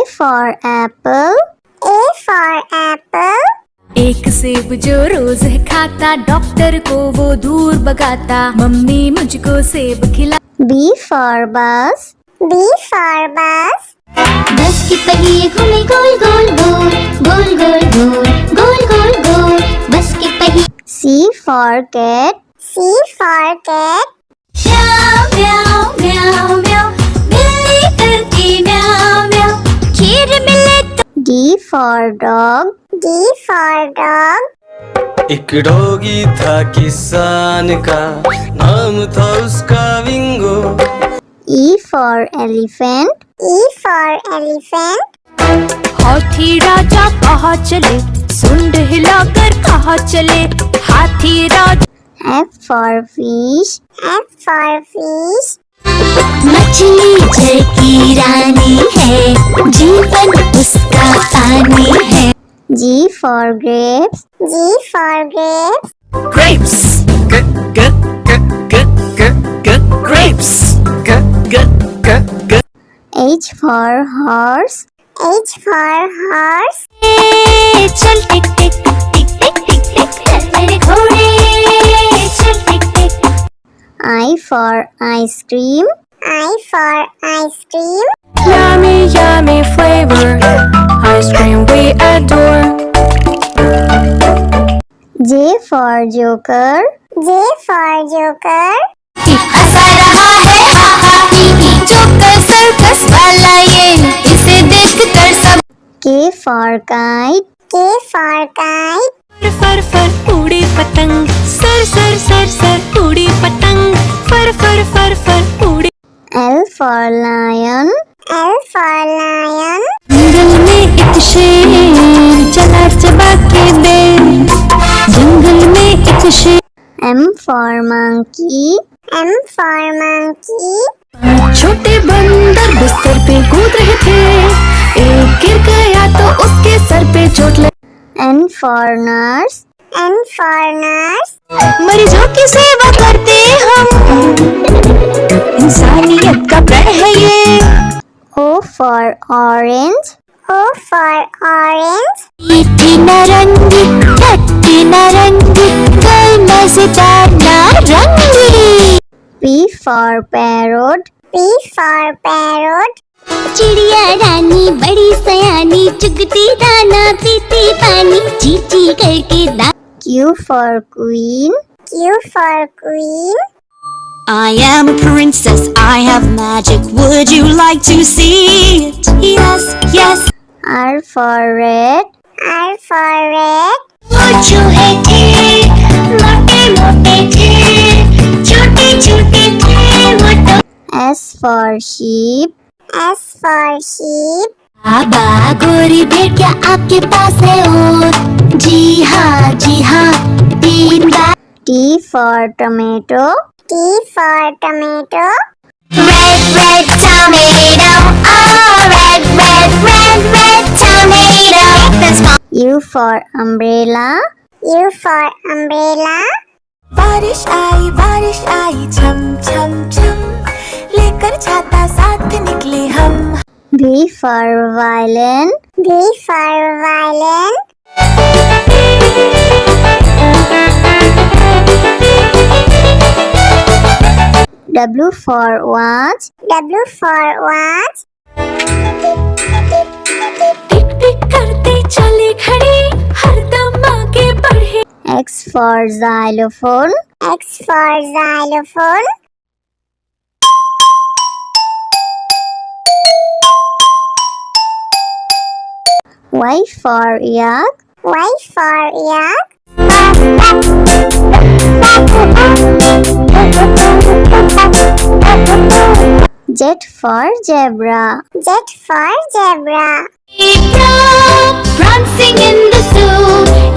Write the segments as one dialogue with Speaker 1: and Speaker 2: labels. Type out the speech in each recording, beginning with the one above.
Speaker 1: for apple. A for apple.
Speaker 2: एक सेब जो रोज है खाता, डॉक्टर को वो दूर भगाता, मम्मी मुझको सेब खिला।
Speaker 1: B for bus. B for bus.
Speaker 3: बस के पहिए घूमे गोल गोल गोल, गोल गोल गोल, गोल गोल गोल, बस के पहिए।
Speaker 1: C for cat. C for cat.
Speaker 3: म्याऊ म्याऊ म्याऊ म्याऊ, बिल्ली करती म्याऊ म्याऊ, खीर मिले तो।
Speaker 1: D for dog. D for dog.
Speaker 4: एक डॉगी था किसान का, नाम था उसका विंगो।
Speaker 1: E for elephant. E for elephant.
Speaker 2: हाथी राजा कहाँ चले, सुंड हिलाकर कहाँ चले, हाथी राजा।
Speaker 1: F for fish. F for fish.
Speaker 3: मछली जल की रानी है, जीवन उसका पानी है।
Speaker 1: G for grapes. G for grapes.
Speaker 4: Grapes. Grapes.
Speaker 1: H for horse. H for horse.
Speaker 3: चल टिक टिक टिक टिक टिक टिक, चल मेरे घोड़े, चल टिक टिक।
Speaker 1: I for ice cream. I for ice cream.
Speaker 2: Yummy, yummy flavor, ice cream we adore.
Speaker 1: J for joker. J for joker.
Speaker 3: हंसा रहा है हा हा ही ही, joker circus वाला ये, इसे देख कर सब।
Speaker 1: K for kite. K for kite.
Speaker 2: फर फर उड़ी पतंग, सर सर सर सर उड़ी पतंग, फर फर फर फर उड़ी।
Speaker 1: L for lion. L for lion.
Speaker 2: जंगल में एक शेर चला चबा के दे, जंगल में एक शेर।
Speaker 1: M for monkey. M for monkey.
Speaker 2: छोटे बंदर बिस्तर पे कूद रहे थे, एक गिर गया तो उसके सर पे चोट लगी।
Speaker 1: N for nurse. N for nurse.
Speaker 2: मरीजों की सेवा करते हम, इंसानियत का प्रण है ये।
Speaker 1: O for orange. O for orange.
Speaker 3: मीठी नारंगी, खट्टी नारंगी, कल मजेदार नारंगी।
Speaker 1: P for parrot. P for parrot.
Speaker 3: चिड़िया रानी बड़ी सयानी, चुगती दाना पीती पानी, ची ची करके दा।
Speaker 1: Q for queen. Q for queen.
Speaker 3: I am a princess, I have magic, would you like to see it? Yes, yes.
Speaker 1: R for red. R for red.
Speaker 3: वो चूहे थे, मोटे मोटे थे, छोटे छोटे थे वो तो।
Speaker 1: S for sheep. S for sheep.
Speaker 3: बाबा गोरी भेड़िया आपके पास है और, जी हाँ 3 बार।
Speaker 1: T for tomato. T for tomato.
Speaker 3: Red, red tomato, oh red, red, red, red tomato. That's fine.
Speaker 1: U for umbrella. U for umbrella.
Speaker 2: बारिश आई छम छम छम, लेकर छाता साथ निकले हम।
Speaker 1: V for violin. V for violin. W for watch. W for watch.
Speaker 2: टिक टिक करते चले घड़ी, हरदम आगे बढ़े।
Speaker 1: X for xylophone. X for xylophone. Y for yak. Y for yak. Z for zebra. Z for zebra.
Speaker 3: Prancing in the zoo,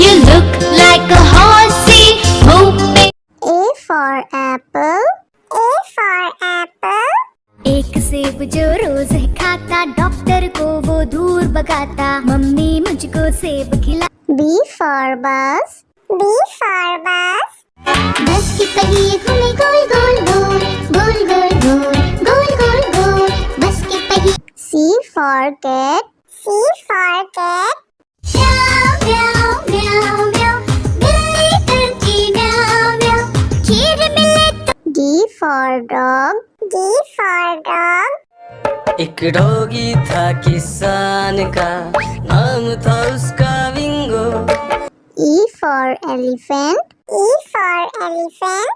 Speaker 3: you look like a horsey, moving.
Speaker 1: A for apple. A for apple.
Speaker 2: एक सेब जो रोज है खाता, doctor को वो दूर भगाता, mummy मुझको सेब खिला।
Speaker 1: B for bus. B for bus.
Speaker 3: बस के पहिए घूमे गोल गोल गोल, गोल गोल गोल, गोल गोल गोल, बस के पहिए।
Speaker 1: C for cat. C for cat.
Speaker 3: Meow meow meow meow. बिल्ली करती meow meow. खीर मिले तो
Speaker 1: D for dog. D for dog.
Speaker 4: एक डॉगी था किसान का, नाम था उसका विंगो।
Speaker 1: E for elephant. E for elephant.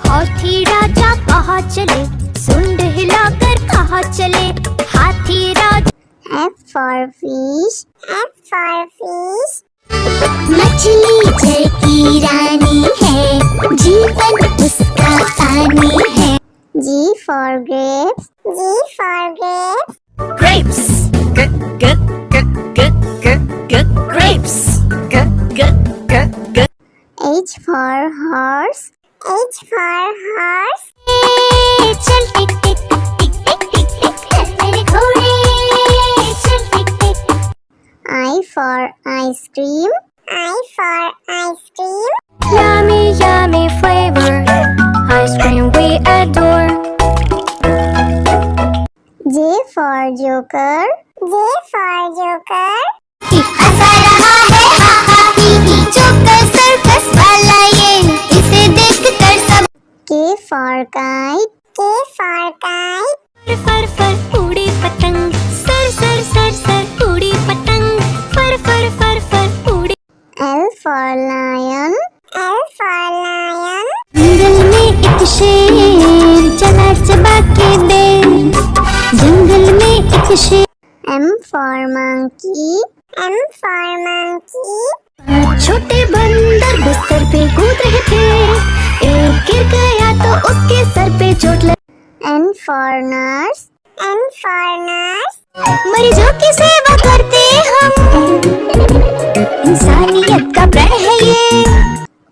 Speaker 3: हाथी राजा कहाँ चले, सुंड हिलाकर कहाँ चले, हाथी राजा।
Speaker 1: F for fish. F for fish.
Speaker 3: मछली जल की रानी है, जीवन उसका पानी है।
Speaker 1: G for grapes. G for grapes.
Speaker 2: Grapes. Grapes.
Speaker 1: H for horse. H for horse.
Speaker 3: चल टिक टिक टिक टिक टिक टिक है मेरे घोड़े, चल टिक टिक।
Speaker 1: I for ice cream. I for ice cream.
Speaker 2: Yummy, yummy flavor. Ice cream we adore.
Speaker 1: J for joker. J for joker.
Speaker 3: हंसा रहा है हा हा ही ही, joker circus वाला ये, इसे देखकर सब।
Speaker 1: K for kite. K for kite.
Speaker 3: फर फर उड़ी पतंग, सर सर सर सर उड़ी पतंग, फर फर फर फर उड़ी।
Speaker 1: L for lion. L for lion.
Speaker 3: जंगल में एक शेर चला चबा के बेर, जंगल में एक शेर।
Speaker 1: M for monkey. M for monkey.
Speaker 2: छोटे बंदर बिस्तर पे कूद रहे थे, एक गिर गया तो उसके सर पे चोट लगी।
Speaker 1: N for nurse. N for nurse.
Speaker 3: मरीजों की सेवा करते हम, इंसानियत का प्रण है ये।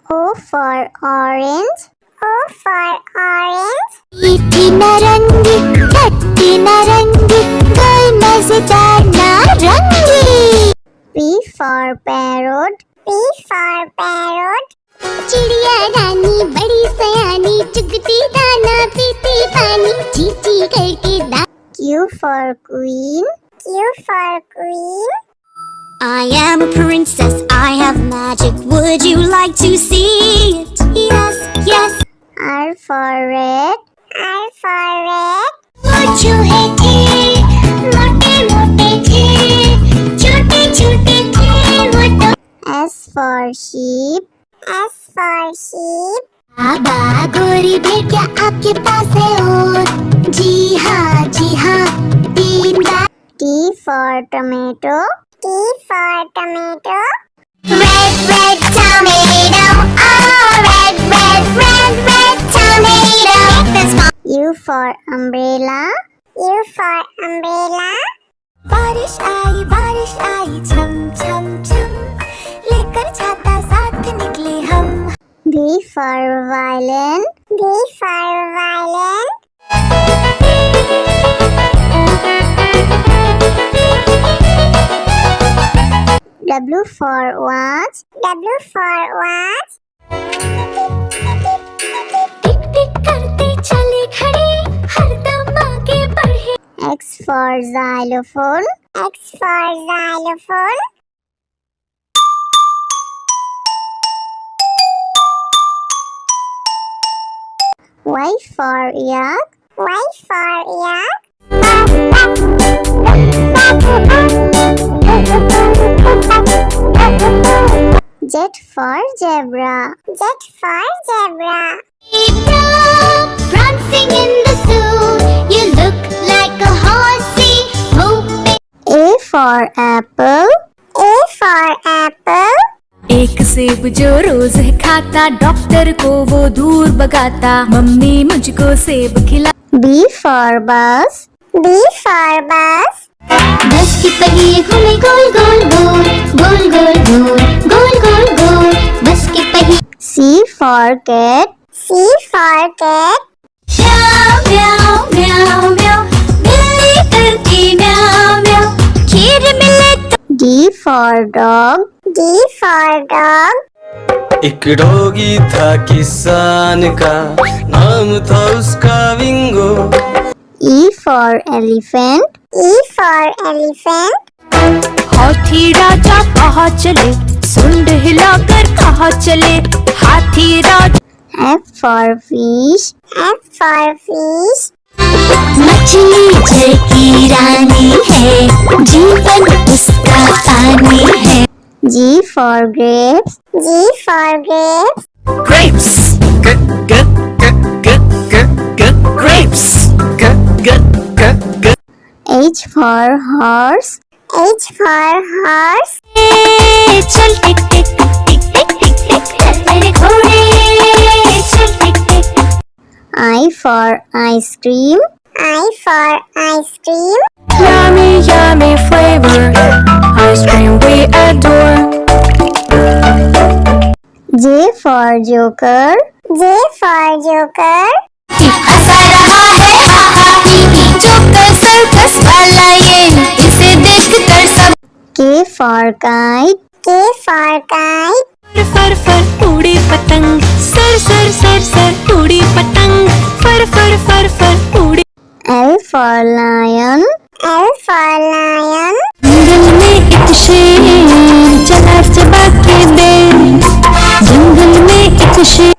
Speaker 1: O for orange. O for orange.
Speaker 3: मीठी नारंगी, खट्टी नारंगी, कोई मजेदार नारंगी।
Speaker 1: P for parrot. P for parrot.
Speaker 3: चिड़िया रानी बड़ी सयानी, चुगती दाना पीती पानी, चींची करके दा।
Speaker 1: Q for queen. Q for queen.
Speaker 3: I am a princess, I have magic, would you like to see it? Yes, yes.
Speaker 1: R for red. R for red.
Speaker 3: वो चूहे थे, मोटे मोटे थे, छोटे छोटे थे वो तो।
Speaker 1: S for sheep. S for sheep.
Speaker 3: बाबा गोरी भेड़ क्या आपके पास है और? जी हाँ 3 बार।
Speaker 1: T for tomato. T for tomato.
Speaker 3: Red, red tomato, oh red, red, red, red tomato. This one.
Speaker 1: U for umbrella. U for umbrella.
Speaker 3: बारिश आई छम छम छम, लेकर छाता साथ निकले हम।
Speaker 1: V for violin. V for violin. W for watch. W for watch.
Speaker 3: टिक टिक करते चले खड़े, हरदम आगे बढ़े।
Speaker 1: X for xylophone. X for xylophone. Y for yak. Y for yak. Z for zebra. Z for zebra.
Speaker 3: Prancing in the zoo, you look like a horsey, moving.
Speaker 1: A for apple. A for apple.
Speaker 2: एक सेब जो रोज है खाता, doctor को वो दूर भगाता, mummy मुझको सेब खिला।
Speaker 1: B for bus. B for bus.
Speaker 3: बस की पहिए घूमे गोल गोल गोल, गोल गोल गोल, गोल गोल गोल, बस की पहिए।
Speaker 1: C for cat. C for cat.
Speaker 3: म्याऊ म्याऊ म्याऊ म्याऊ, बिल्ली करती म्याऊ म्याऊ, खीर मिले तो।
Speaker 1: D for dog. D for dog.
Speaker 4: एक डॉगी था किसान का, नाम था उसका विंगो।
Speaker 1: E for elephant. E for elephant.
Speaker 2: हाथी राजा कहाँ चले, सुंड हिलाकर कहाँ चले, हाथी राजा।
Speaker 1: F for fish. F for fish.
Speaker 3: मछली जल की रानी है, जीवन उसका पानी है।
Speaker 1: G for grapes. G for grapes.
Speaker 4: Grapes. Grapes.
Speaker 1: H for horse. H for horse.
Speaker 3: चल टिक टिक टिक टिक टिक टिक चल मेरे घोड़े, चल टिक टिक।
Speaker 1: I for ice cream. I for ice cream.
Speaker 2: Yummy, yummy flavor, ice cream we adore.
Speaker 1: J for joker. J for joker.
Speaker 3: हंसा रहा है हा हा ही ही, joker circus वाला ये, इसे देखकर सब।
Speaker 1: K for kite. K for kite.
Speaker 2: फर फर उड़ी पतंग, सर सर सर सर उड़ी पतंग, फर फर फर फर उड़ी।
Speaker 1: L for lion. L for lion.
Speaker 2: जंगल में एक शेर चला चबा के दे, जंगल में एक शेर।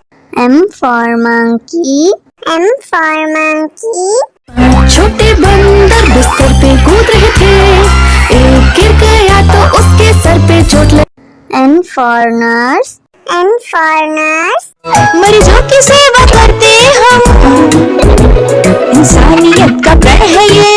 Speaker 1: M for monkey. M for monkey.
Speaker 2: छोटे बंदर बिस्तर पे कूद रहे थे, एक गिर गया तो उसके सर पे चोट लगी।
Speaker 1: N for nurse. N for nurse.
Speaker 2: मरीजों की सेवा करते हम, इंसानियत का प्रण है ये।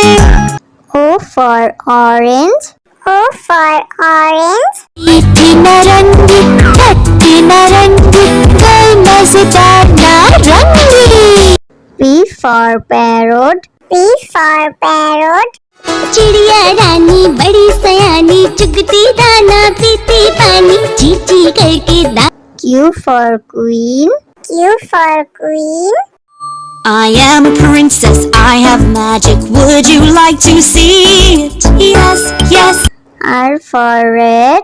Speaker 1: O for orange. O for orange.
Speaker 3: मीठी नारंगी, खट्टी नारंगी, कोई मजेदार नारंगी।
Speaker 1: P for parrot. P for parrot.
Speaker 3: चिड़िया रानी बड़ी सयानी, चुगती दाना पीती पानी, चींची करके दा।
Speaker 1: Q for queen. Q for queen.
Speaker 3: I am a princess, I have magic, would you like to see it? Yes, yes.
Speaker 1: R for red.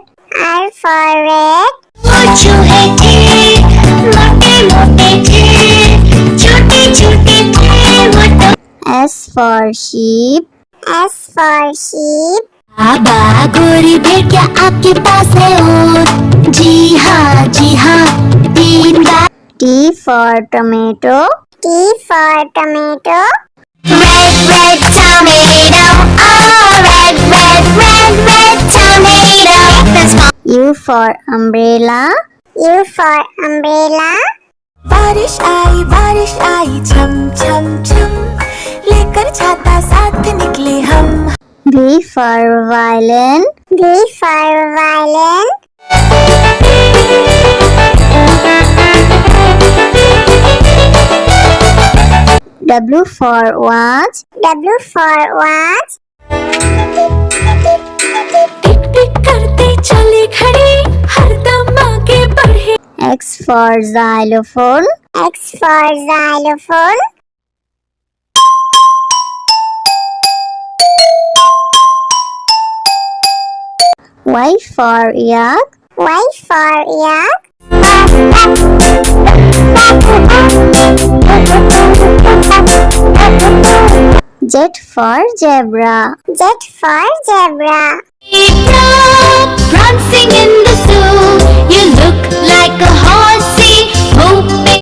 Speaker 1: R for red.
Speaker 3: पूछो है थे, मोटे मोटे थे, छोटे छोटे थे वो तो।
Speaker 1: S for sheep. S for sheep.
Speaker 3: बाबा गोरी भेड़ क्या आपके पास है और? जी हाँ 3 बार।
Speaker 1: T for tomato. T for tomato.
Speaker 3: Red, red tomato, oh red, red, red, red tomato. That's my
Speaker 1: U for umbrella. U for umbrella.
Speaker 2: बारिश आई छम छम छम, लेकर छाता साथ निकले हम।
Speaker 1: V for violin. V for violin. W for watch. W for watch.
Speaker 2: टिक टिक करते चले खड़े, हरदम आगे बढ़े।
Speaker 1: X for xylophone. X for xylophone. Y for yak. Y for yak. Z for zebra. Z for zebra.
Speaker 3: prancing in the zoo. You look like a horsey, hoping